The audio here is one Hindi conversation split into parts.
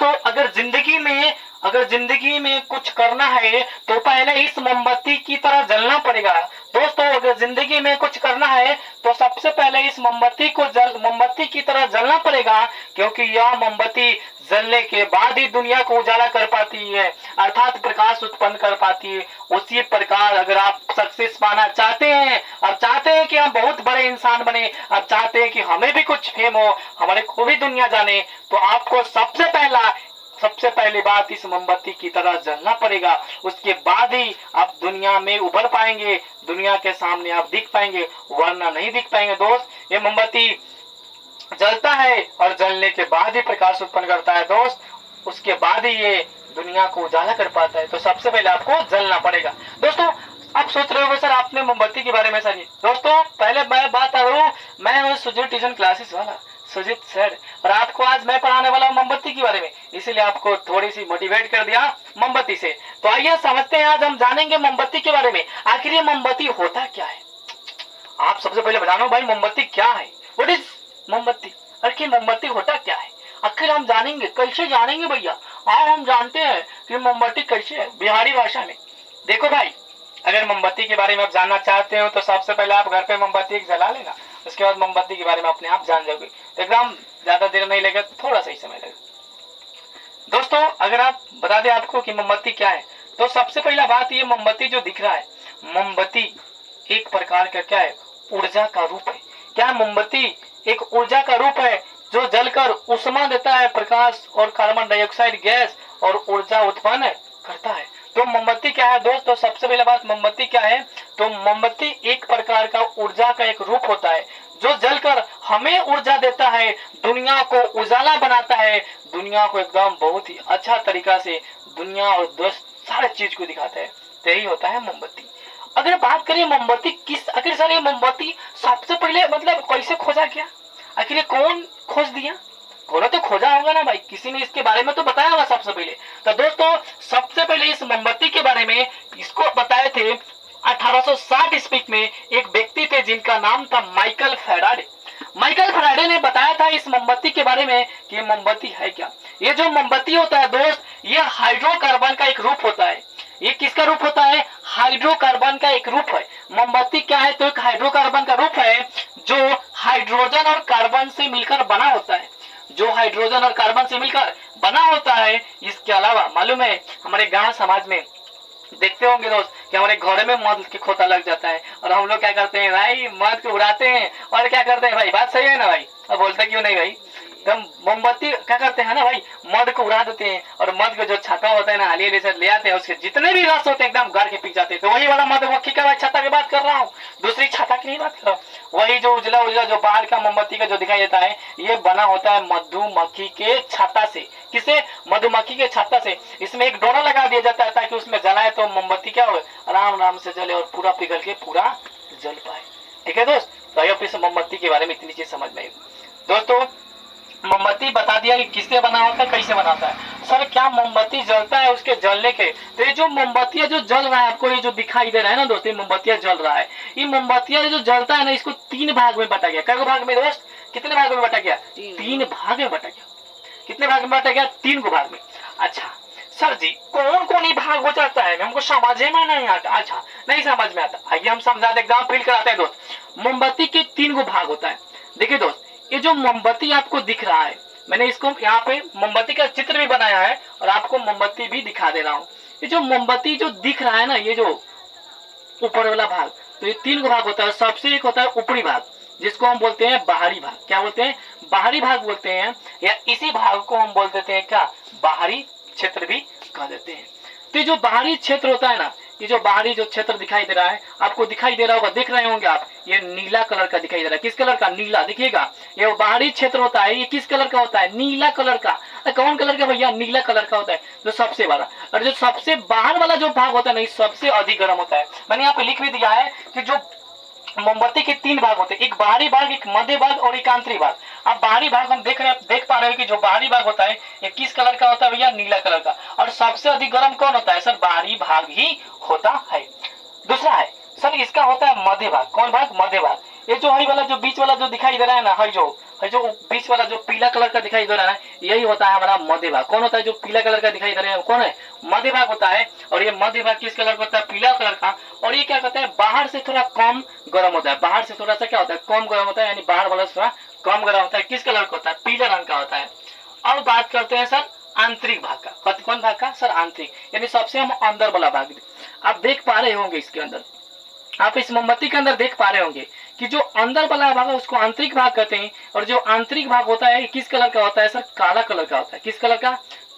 दोस्तों अगर जिंदगी में कुछ करना है तो पहले इस मोमबत्ती की तरह जलना पड़ेगा। दोस्तों अगर जिंदगी में कुछ करना है तो सबसे पहले इस मोमबत्ती की तरह जलना पड़ेगा, क्योंकि यह मोमबत्ती जलने के बाद ही दुनिया को उजाला कर पाती है, अर्थात प्रकाश उत्पन्न कर पाती है। उसी प्रकार अगर आप सक्सेस पाना चाहते हैं और चाहते हैं कि हम बहुत बड़े इंसान बने और चाहते हैं कि हमें भी कुछ फेम हो, हमारे को भी दुनिया जाने, तो आपको सबसे पहली बात इस मोमबत्ती की तरह जलना पड़ेगा। उसके बाद ही आप दुनिया में उभर पाएंगे, दुनिया के सामने आप दिख पाएंगे, वरना नहीं दिख पाएंगे। दोस्त ये मोमबत्ती जलता है और जलने के बाद ही प्रकाश उत्पन्न करता है दोस्त, उसके बाद ही ये दुनिया को उजाला कर पाता है। तो सबसे पहले आपको जलना पड़ेगा। दोस्तों आप सोच रहे हो सर आपने मोमबत्ती के बारे में सर, दोस्तों पहले मैं बात करूं, मैं हूं सुजीत ट्यूशन क्लासेस वाला सुजीत सर, और आपको आज मैं पढ़ाने वाला हूं मोमबत्ती के बारे में, इसीलिए आपको थोड़ी सी मोटिवेट कर दिया मोमबत्ती से। तो आइए समझते हैं, आज हम जानेंगे मोमबत्ती के बारे में। आखिर ये मोमबत्ती होता क्या है? आप सबसे पहले बताओ भाई मोमबत्ती क्या है, व्हाट इज मोमबत्ती, आखिर मोमबत्ती होता क्या है? आखिर हम जानेंगे, कैसे जानेंगे भैया? हाँ हम जानते हैं कि मोमबत्ती कैसे है बिहारी भाषा में। देखो भाई, अगर मोमबत्ती के बारे में आप जानना चाहते हो तो सबसे पहले आप घर पे मोमबत्ती जला लेना, उसके बाद मोमबत्ती के बारे में अपने आप जान जाओगे। तो एकदम ज्यादा देर नहीं लगेगा, थोड़ा सा ही समय लगेगा। दोस्तों अगर आप बता दें आपको कि मोमबत्ती क्या है, तो सबसे पहला बात ये मोमबत्ती जो दिख रहा है, मोमबत्ती एक प्रकार का क्या है, ऊर्जा का रूप है। क्या मोमबत्ती एक ऊर्जा का रूप है जो जलकर ऊष्मा देता है, प्रकाश और कार्बन डाइऑक्साइड गैस और ऊर्जा उत्पन्न करता है। तो मोमबत्ती क्या है दोस्तों? सबसे पहले बात मोमबत्ती क्या है, तो मोमबत्ती एक प्रकार का ऊर्जा का एक रूप होता है जो जलकर हमें ऊर्जा देता है, दुनिया को उजाला बनाता है, दुनिया को एकदम बहुत ही अच्छा तरीका से दुनिया और दोस्त सारे चीज को दिखाता है। तो यही होता है मोमबत्ती। अगर बात करें मोमबत्ती किस, आखिर सर ये मोमबत्ती सबसे पहले मतलब कैसे खोजा गया, आखिर ये कौन खोज दिया? खोला तो खोजा होगा ना भाई, किसी ने इसके बारे में तो बताया होगा सबसे पहले। तो दोस्तों सबसे पहले इस मोमबत्ती के बारे में इसको बताए थे 1860 ईस्वी में एक व्यक्ति थे जिनका नाम था माइकल फैराडे। माइकल फैराडे ने बताया था इस मोमबत्ती के बारे में कि मोमबत्ती है क्या। ये जो मोमबत्ती होता है दोस्त, ये हाइड्रोकार्बन का एक रूप होता है। ये किसका रूप होता है? हाइड्रोकार्बन का एक रूप है। मोमबत्ती क्या है? तो एक हाइड्रोकार्बन का रूप है जो हाइड्रोजन और कार्बन से मिलकर बना होता है, जो हाइड्रोजन और कार्बन से मिलकर बना होता है। इसके अलावा मालूम है हमारे गांव समाज में देखते होंगे दोस्त कि हमारे घर में मध के खोता लग जाता है और हम लोग क्या करते हैं भाई, मध को उड़ाते हैं और क्या करते हैं भाई, बात सही है ना भाई? अब बोलते क्यों नहीं भाई? तो मोमबत्ती क्या करते हैं ना भाई, मध को उड़ा देते हैं और मध का जो छत्ता होता है ना हालिया से ले आते हैं, उसके जितने भी रस होते हैं एकदम घर के पी जाते हैं। तो वही वाला मधुमक्खी का भाई छत्ता की बात कर रहा हूँ, दूसरी छत्ता की नहीं बात कर रहा हूँ। वही जो उजला उजला जो बाहर का मोमबत्ती का जो दिखाई देता है, ये बना होता है मधुमक्खी के छत्ता से। किसे? मधुमक्खी के छत्ता से। इसमें एक डोरा लगा दिया जाता है ताकि उसमें जलाए तो मोमबत्ती क्या हो, आराम आराम से जले और पूरा पिघल के पूरा जल पाए। ठीक है दोस्त, तो आइए फिर से मोमबत्ती के बारे में इतनी चीज समझ में आई। दोस्तों मोमबत्ती बता दिया कि किससे बना होता है, कैसे बनाता है। सर क्या मोमबत्ती जलता है उसके जलने के, तो ये जो मोमबत्तियां जो जल रहा है आपको ये जो दिखाई दे रहा है ना दोस्त, ये मोमबत्तियां जल रहा है। ये मोमबत्तियां जो जलता है ना, इसको 3 भाग में बांटा गया। कई भाग में दोस्त? कितने भाग में बांटा गया? 3 भाग में बांटा गया। कितने भाग में बांटा गया? 3 को भाग में। अच्छा सर जी कौन कौन ही भाग हो जाता है, हमको समझ में नहीं आता। अच्छा नहीं समझ में आता, आइए हम समझाते, एग्जाम्पल कराते हैं दोस्त। मोमबत्ती के 3 को भाग होता है। देखिए दोस्त, ये जो मोमबत्ती आपको दिख रहा है, मैंने इसको यहाँ पे मोमबत्ती का चित्र भी बनाया है और आपको मोमबत्ती भी दिखा दे रहा हूँ। ये जो मोमबत्ती जो दिख रहा है ना, ये जो ऊपर वाला भाग, तो ये 3 को भाग होता है। सबसे एक होता है ऊपरी भाग जिसको हम बोलते हैं बाहरी भाग। क्या बोलते हैं? बाहरी भाग बोलते हैं, या इसी भाग को हम बोल देते हैं क्या, बाहरी क्षेत्र भी कह देते हैं। तो ये जो बाहरी क्षेत्र होता है ना, ये जो बाहरी जो क्षेत्र दिखाई दे रहा है, आपको दिखाई दे रहा होगा, देख रहे होंगे आप, ये नीला कलर का दिखाई दे रहा है। किस कलर का? नीला। देखिएगा ये बाहरी क्षेत्र होता है, ये किस कलर का होता है? नीला कलर का। कौन कलर का भैया? नीला कलर का होता है जो सबसे बड़ा। और जो सबसे बाहर वाला जो भाग होता है ना, सबसे अधिक गर्म होता है। मैंने यहाँ पे लिख भी दिया है कि जो मोमबत्ती के 3 भाग होते हैं, एक बाहरी भाग, एक मध्य भाग और एक आंतरिक भाग। अब बाहरी भाग हम देख पा रहे हैं कि जो बाहरी भाग होता है ये किस कलर का होता है भैया? नीला कलर का। और सबसे अधिक गर्म कौन होता है सर? बाहरी भाग ही होता है। दूसरा है सर इसका होता है मध्य भाग। कौन भाग? मध्य भाग। ये जो हई वाला जो बीच वाला जो दिखाई दे रहा है ना, हई जो बीच वाला जो पीला कलर का दिखाई दे रहा है, यही होता है हमारा मध्य भाग। कौन होता है जो पीला कलर का दिखाई दे रहा है, कौन है? मध्य भाग होता है। और ये मध्य भाग किस कलर का होता है? पीला कलर का। और ये क्या कहते हैं, बाहर से थोड़ा कम गर्म होता है, बाहर से थोड़ा सा क्या होता है, कम गर्म होता है, यानी बाहर वाला थोड़ा कम गर्म होता है। किस कलर का होता है? पीले रंग का होता है। अब बात करते हैं सर आंतरिक भाग का। कौन भाग का सर? आंतरिक, यानी सबसे हम अंदर वाला भाग। आप देख पा रहे होंगे इसके अंदर, आप इस मोमबत्ती के अंदर देख पा रहे होंगे कि जो अंदर वाला भाग है उसको आंतरिक भाग कहते हैं। और जो आंतरिक भाग होता है किस कलर का होता है सर? काला कलर का होता है। किस कलर का?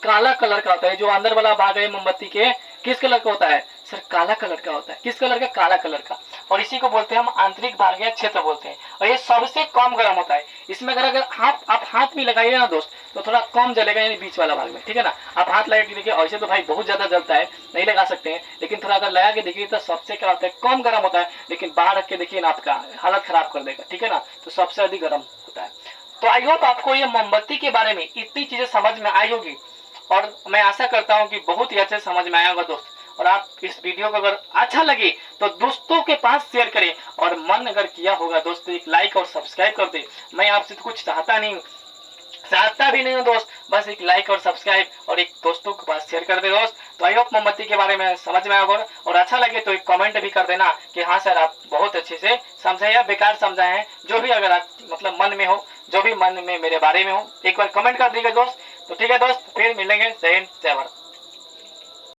काला कलर का होता है। जो अंदर वाला भाग है मोमबत्ती के किस कलर का होता है सर? काला कलर का होता है। किस कलर का? काला कलर का। और इसी को बोलते हैं हम आंतरिक भाग या क्षेत्र बोलते हैं। और ये सबसे कम गर्म होता है। इसमें अगर आप हाथ भी लगाइए ना दोस्त तो थोड़ा कम जलेगा, यानी बीच वाला भाग में, ठीक है ना। आप हाथ लगा के देखिए, ऐसे तो भाई बहुत ज्यादा जलता है, नहीं लगा सकते हैं, लेकिन थोड़ा अगर लगा के देखिए तो सबसे क्या होता है, कम गर्म होता है। लेकिन बाहर रख के देखिए ना, आपका हालत खराब कर देगा, ठीक है ना। तो सबसे अधिक गर्म होता है। तो आई होप आपको ये मोमबत्ती के बारे में इतनी चीजें समझ में आई होगी, और मैं आशा करता हूँ कि बहुत ही अच्छे समझ में आया होगा दोस्त। और आप इस वीडियो को अगर अच्छा लगे तो दोस्तों के पास शेयर करें, और मन अगर किया होगा दोस्तों एक लाइक और सब्सक्राइब कर दे। मैं आपसे तो कुछ चाहता भी नहीं हूँ दोस्त, बस एक लाइक और सब्सक्राइब और एक दोस्तों के पास शेयर कर दे दोस्त। तो आई होप मोमबत्ती के बारे में समझ में आया, और अच्छा लगे तो एक कमेंट भी कर देना कि हाँ सर आप बहुत अच्छे से समझाए या बेकार समझाए हैं, जो भी अगर आप मतलब मन में हो, जो भी मन में मेरे बारे में हो, एक बार कमेंट कर दीजिएगा दोस्त। तो ठीक है दोस्त, फिर मिलेंगे। जय हिंद, जय भारत।